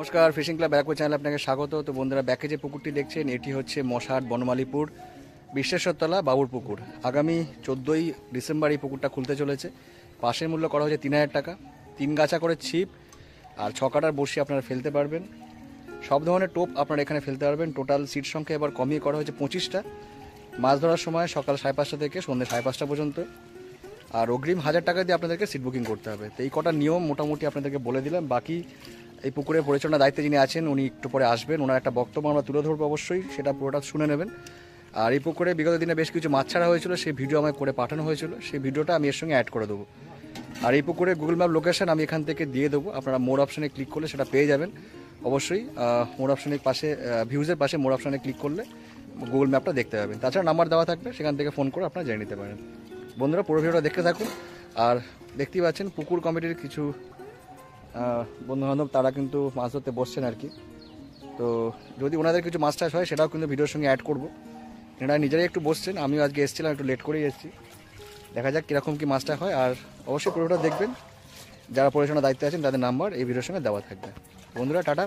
নমস্কার, fishing club Barrackpore চ্যানেলে আপনাকে স্বাগত। তো বন্ধুরা, ব্যাকে যে পুকুরটি দেখছেন এটি হচ্ছে মশাট বনমালীপুর বিশ্বেশ্বরতলা বাবুর পুকুর। আগামী 14ই ডিসেম্বর এই পুকুরটা খুলতে চলেছে। পাশের মূল্য করা হয়েছে 3000 টাকা। 3 গাছা করে ছিপ আর 6 কাটার বড়শি আপনারা ফেলতে পারবেন। সব ধরনের টোপ আপনারা এখানে ফেলতে পারবেন। টোটাল সিট সংখ্যা এবার কমিয়ে করা হয়েছে 25টা। মাছ ধরার সময় সকাল 5:30 থেকে সন্ধ্যে 5:30 পর্যন্ত। আর অগ্রিম 1000 টাকা দিয়ে আপনাদেরকে সিট বুকিং করতে হবে। তো এই কটা নিয়ম মোটামুটি আপনাদেরকে বলে দিলাম। বাকি এই পুকুরের পরিচালনার দায়িত্বে যিনি আছেন উনি একটু পরে আসবেন, ওনার একটা বক্তব্য আমরা তুলে ধরবো, অবশ্যই সেটা পুরোটা শুনে নেবেন। আর এই পুকুরে বিগত দিনে বেশ কিছু মাছ ছাড়া হয়েছিল, সেই ভিডিও আমায় করে পাঠানো হয়েছিল, সেই ভিডিওটা আমি এর সঙ্গে অ্যাড করে দেবো। আর এই পুকুরের গুগল ম্যাপ লোকেশন আমি এখান থেকে দিয়ে দেবো, আপনারা মোর অপশানে ক্লিক করলে সেটা পেয়ে যাবেন। অবশ্যই মোর অপশানের পাশে ভিউজের পাশে মোর অপশানে ক্লিক করলে গুগল ম্যাপটা দেখতে পাবেন। তাছাড়া নাম্বার দেওয়া থাকবে, সেখান থেকে ফোন করে আপনারা জেনে নিতে পারেন। বন্ধুরা, পুরো ভিডিওটা দেখতে থাকুন। আর দেখতেই পাচ্ছেন পুকুর কমিটির কিছু বন্ধুবান্ধব তারা কিন্তু মাছ ধরতে বসছেন আর কি। তো যদি ওনাদের কিছু মাছ চাষ হয় সেটাও কিন্তু ভিডিওর সঙ্গে অ্যাড করবো। এনারা নিজেরাই একটু বসছেন, আমিও আজকে এসেছিলাম, একটু লেট করেই এসেছি। দেখা যাক কীরকম কী মাছটা হয়। আর অবশ্যই পুরোটা দেখবেন। যারা পরিচালনার দায়িত্বে আছেন তাদের নাম্বার এই ভিডিওর সঙ্গে দেওয়া থাকবে। বন্ধুরা, টাটা।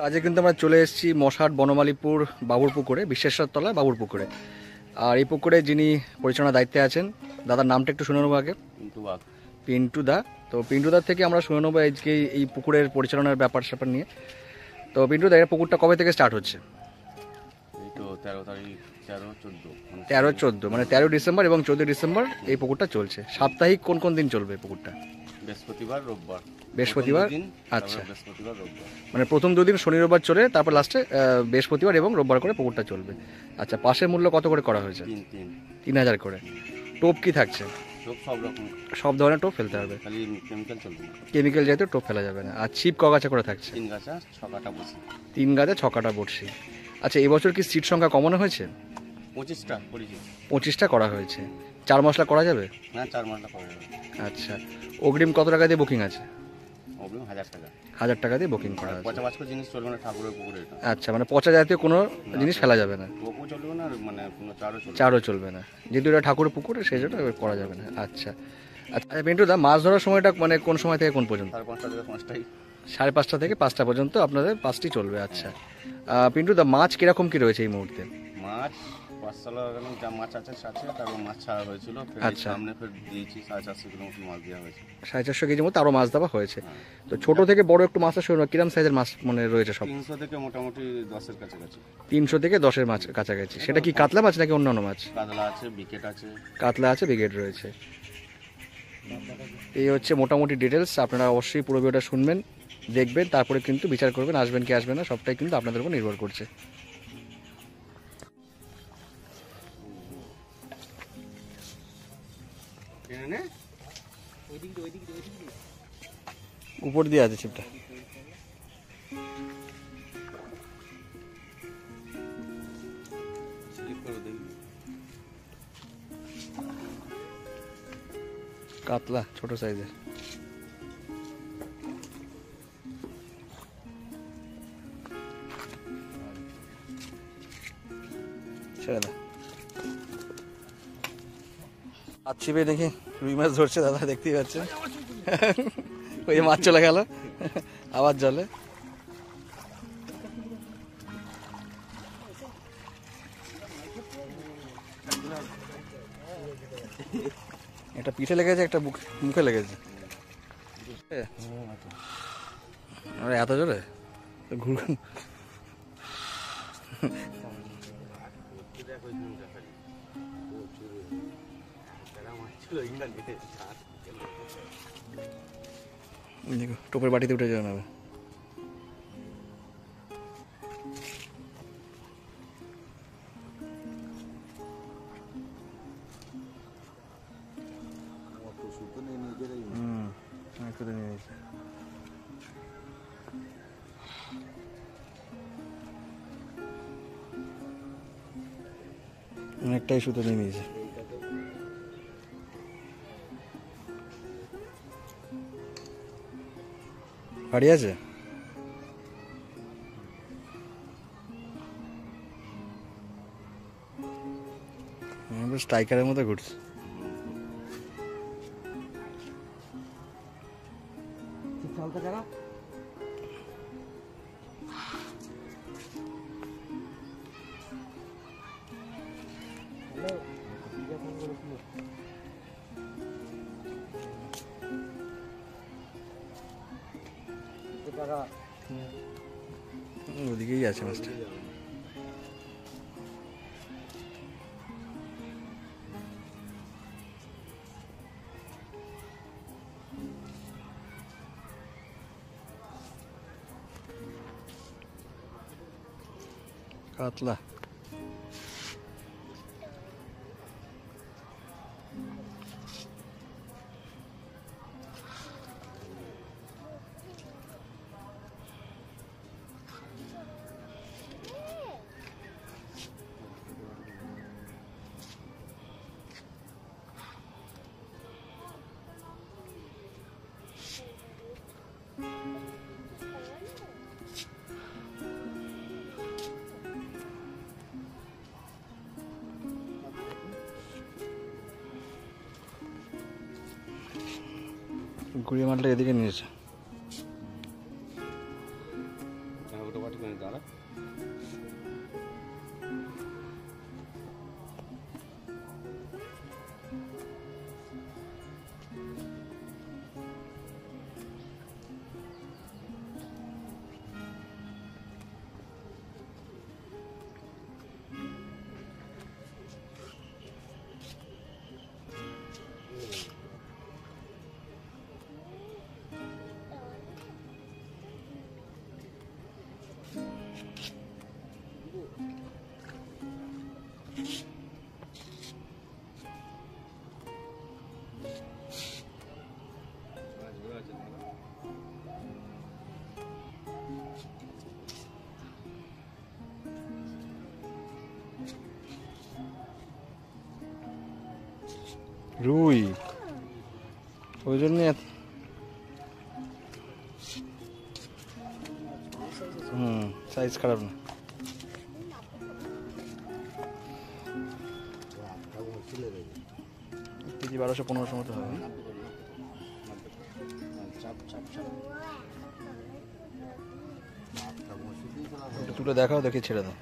আজকে কিন্তু আমরা চলে এসেছি মশাট বনমালীপুর বাবুর পুকুরে, বিশ্বেশ্বরতলা বাবুর পুকুরে। আর এই পুকুরে যিনি পরিচালনার দায়িত্বে আছেন, দাদার নামটা একটু শুনে নেবো আগে। পিন্টু দা। তো পিন্টু দার থেকে আমরা শুনে নেবো আজকে এই পুকুরের পরিচালনার ব্যাপার স্যাপার নিয়ে। তো পিন্টু দা, এই পুকুরটা কবে থেকে স্টার্ট হচ্ছে? এই তো 13-14 মানে 13 ডিসেম্বর এবং 14 ডিসেম্বর এই পুকুরটা চলছে। সাপ্তাহিক কোন কোন দিন চলবে পুকুরটা? বৃহস্পতিবার, রোববার। বৃহস্পতিবার, আচ্ছা, বৃহস্পতিবার, রোববার। মানে প্রথম দুদিন শনি রোববার চলে, তারপর লাস্টে বৃহস্পতিবার এবং রোববার করে পুকুরটা চলবে। আচ্ছা, পাশের মূল্য কত করে করা হয়েছে? 3000 করে। টোপ কি থাকছে? টোপ সব রকম, সব ধরনের টোপ ফেলতে হবে, খালি কেমিক্যাল চলবে না। কেমিক্যাল যেহেতু টোপ ফেলা যাবে না। আর ছিপ ক গাছা করে থাকছে? 3 গাছা 6 কাটা বসি। 3 গাছে 6 কাটা বড়শি। আচ্ছা, এবছর কি সিট সংখ্যা কমানো হয়েছে? 25টা করেছি। 25টা করা হয়েছে। 4 মশলা করা যাবে? হ্যাঁ, 4 মাসটা করা যাবে। আচ্ছা, অগ্রিম কত টাকা দিয়ে বুকিং আছে? অগ্রিম 1000 টাকা। 1000 টাকা দিয়ে বুকিং করা আছে। পচা মাছ জিনিস চলবে না ঠাকুরের পুকুরে এটা। আচ্ছা, মানে পচা জাতীয় কোনো জিনিস ফেলা যাবে না? টোপও চলবে না, মানে কোনো চারও চারও চলবে না, যেহেতু এটা ঠাকুরের পুকুরে সেই জন্য করা যাবে না। আচ্ছা আচ্ছা, পিন্টু দা, মাছ ধরার সময়টা মানে কোন সময় থেকে কোন পর্যন্ত? 5:30 থেকে 5টাই। 5:30 থেকে 5টা পর্যন্ত আপনাদের পাঁচটি চলবে। আচ্ছা, পিন্টু দা, মাছ কিরকম কি রয়েছে এই মুহূর্তে? মাছ 500 যা মাছ আছে সাথে, তারপর মাছ ছাড়া হয়েছিল। আচ্ছা, সামনে ফের দিয়েছি 450 কিলো মতো মাছ দেওয়া হয়েছে। 450 কেজির মতো আরও মাছ দেওয়া হয়েছে। তো ছোট থেকে বড় একটু মাছের শুরু, কিরম সাইজের মাছ মানে রয়েছে সব? 300 থেকে মোটামুটি 10-এর কাছাকাছি। 300 থেকে 10-এর মাছ কাছাকাছি। সেটা কি কাতলা মাছ নাকি অন্যান্য মাছ? কাতলা আছে, বিকেট আছে। কাতলা আছে, ব্রিগেড রয়েছে। এই হচ্ছে মোটামুটি ডিটেলস। আপনারা অবশ্যই পুরো ভিডিওটা শুনবেন, দেখবেন, তারপরে কিন্তু বিচার করবেন আসবেন কি আসবেন না, সবটাই কিন্তু আপনাদের উপর নির্ভর করছে। উপর দিয়ে আছে ছিপটা। কাতলা ছোট সাইজের। ছেড়ে দাও। আর ছিপে দেখি রুই মাছ ধরছে দাদা, দেখতেই পাচ্ছেন। ওই যে মাছ চলে গেল আবার জলে। একটা পিঠে লেগেছে, একটা মুখে লেগেছে। আরে এত জোরে ঘুর। টোপের বাটিতে উঠে যাবে না। অনেকটাই সুতো নিয়ে নিয়েছে। বাড়ি আছে স্ট্রাইকারের মতো ঘুরছে। ওদিকেই আছে মাছটা। কাতলা ঘুরিয়ে মালটা এদিকে নিয়েছে। রুই ওই জন্য সাইজ খারাপ না। কেজি 1200-1500 মতো হবে। তুলে দেখাও, দেখে ছেড়ে দাও,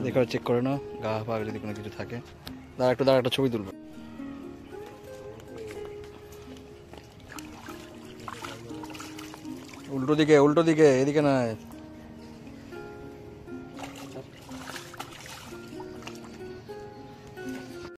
দেখো চেক করে নাও গা পা যদি কোনো কিছু থাকে। দাঁড়া একটা ছবি তুলবো। উল্টো দিকে এদিকে নয়।